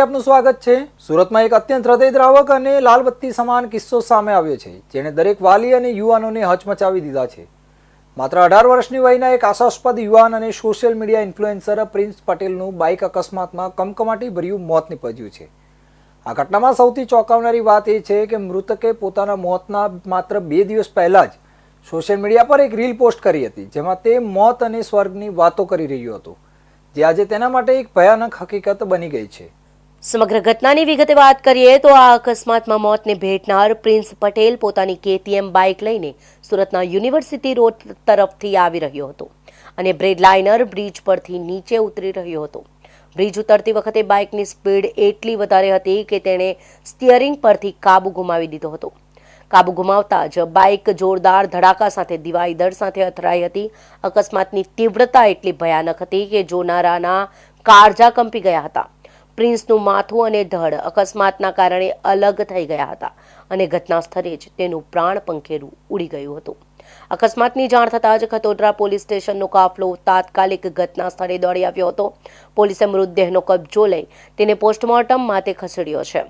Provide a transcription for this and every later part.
આપનું સ્વાગત છે। સુરતમાં એક અત્યંત હૃદયદ્રાવક અને લાલબત્તી સમાન કિસ્સો સામે આવ્યો છે, જેણે દરેક વાલી અને યુવાનોને હચમચાવી દીધા છે। માત્ર 18 વર્ષની વયના એક આશાસ્પદ યુવાન અને સોશિયલ મીડિયા ઇન્ફ્લુએન્સર પ્રિન્સ પટેલનું બાઇક અકસ્માતમાં કમકમાટી ભર્યું મોત નીપજ્યું છે। આ ઘટનામાં સૌથી ચોંકાવનારી વાત એ છે કે મૃતકે પોતાના મોતના માત્ર 2 દિવસ પહેલા જ સોશિયલ મીડિયા પર એક રીલ પોસ્ટ કરી હતી, જેમાં તે મોત અને સ્વર્ગની વાતો કરી રહ્યો હતો, જે આજે તેના માટે એક ભયાનક હકીકત બની ગઈ છે। સમગ્ર ઘટનાની વિગતે વાત કરીએ તો આ અકસ્માતમાં મોતને ભેટનાર પ્રિન્સ પટેલ પોતાની KTM બાઇક લઈને સુરતના યુનિવર્સિટી રોડ તરફથી આવી રહ્યો હતો અને બ્રેડલાઇનર બ્રિજ પરથી નીચે ઉતરી રહ્યો હતો। બ્રિજ ઉતરતી વખતે બાઇકની સ્પીડ એટલી વધારે હતી કે તેણે સ્ટિયરિંગ પરથી કાબુ ગુમાવી દીધો હતો। કાબુ ગુમાવતા જ બાઇક જોરદાર ધડાકા સાથે ડિવાઈડર સાથે અથડાઈ હતી। અકસ્માતની તીવ્રતા એટલી ભયાનક હતી કે જોનારાના કાળજા કંપી ગયા હતા। પ્રિન્સનું માથું અને ધડ અકસ્માતના કારણે અલગ થઈ ગયા હતા અને ઘટના સ્થળે જ તેનું પ્રાણ પંખેરું ઉડી ગયું હતું। અકસ્માતની જાણ થતાં જ ખતોદરા પોલીસ સ્ટેશનનો કાફલો તાત્કાલિક ઘટના સ્થળે દોડી આવ્યો હતો। પોલીસે મૃતદેહનો કબજો લઈ તેને પોસ્ટમોર્ટમ માટે ખસેડ્યો છે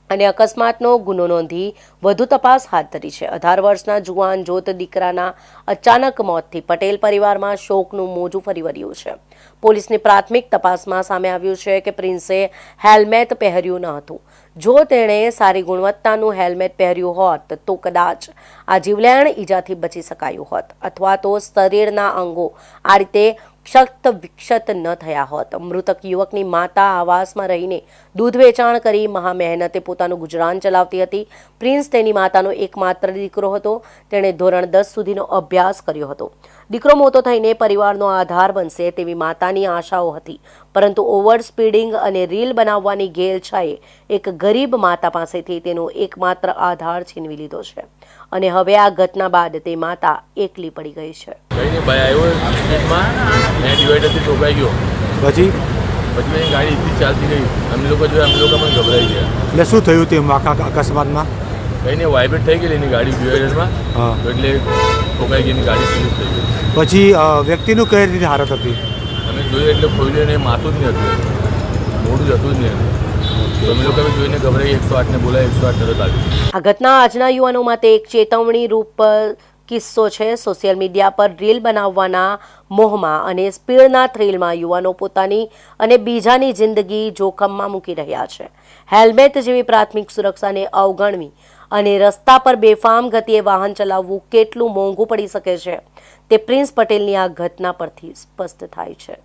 અને અકસ્માતનો ગુનો નોંધી વધુ તપાસ હાથ ધરી છે। 18 વર્ષના જુવાન જોત દીકરાના અચાનક મોતથી પટેલ પરિવારમાં શોકનું મોજું ફરી વળ્યું છે। પોલીસની પ્રાથમિક તપાસમાં સામે આવ્યું છે કે પ્રિન્સે હેલ્મેટ પહેર્યું ન હતું। જો તેણે સારી ગુણવત્તાનું હેલ્મેટ પહેર્યું હોત તો કદાચ આ જીવલેણ ઈજાથી બચી શકાયું હોત અથવા તો શરીરના અંગો આ રીતે ક્ષત વિક્ષત ન થયા હોત। મૃતક યુવકની માતા આવાસમાં રહીને દૂધ વેચાણ કરી મહા મહેનતે પોતાનું ગુજરાન ચલાવતી હતી। પ્રિન્સ તેની માતાનો એકમાત્ર દીકરો હતો। તેણે ધોરણ 10 સુધીનો અભ્યાસ કર્યો હતો। દીકરો મોટો થઈને પરિવારનો આધાર બનશે તેવી માતાની આશાઓ હતી, પરંતુ ઓવર સ્પીડિંગ અને રીલ બનાવવાની ઘેલછાએ એક ગરીબ માતા પાસેથી તેનો એકમાત્ર આધાર છીનવી લીધો છે અને હવે આ ઘટના બાદ તે માતા એકલી પડી ગઈ છે। ડિવાઈડરથી ઠોકાઈ ગયો, પછી ગાડી એટલી ચાલતી ગઈ, અમે લોકો પણ ગભરાઈ ગયા। એટલે શું થયું તે અકસ્માતમાં? કંઈ નહીં, વાઇબ્રેટ થઈ ગઈ એની ગાડી ડિવાઈડરમાં, એટલે ઠોકાઈ ગઈ, એની ગાડી સ્લીપ થઈ ગઈ। પછી વ્યક્તિનું કઈ રીતે હાલત હતી? અમે જોયું એટલે ખોલ્યું એને માથું જ નહીં હતું, મોઢું જ હતું જ નહીં। તો અમે લોકો જોઈને ગભરાઈ 108ને બોલાવી, 108 તરત આવી। આ ઘટના આજના યુવાનો માટે એક ચેતવણી રૂપ કિસ્સો છે। સોશિયલ મીડિયા પર રીલ બનાવવાના મોહમાં અને સ્પીડના થ્રિલમાં યુવાનો પોતાની અને બીજાની જિંદગી જોખમમાં મૂકી રહ્યા છે। હેલ્મેટ જેવી પ્રાથમિક સુરક્ષાને અવગણવી અને રસ્તા પર બેફામ ગતિએ વાહન ચલાવવું કેટલું મોંઘું પડી શકે છે તે પ્રિન્સ પટેલની આ ઘટના પરથી સ્પષ્ટ થાય છે।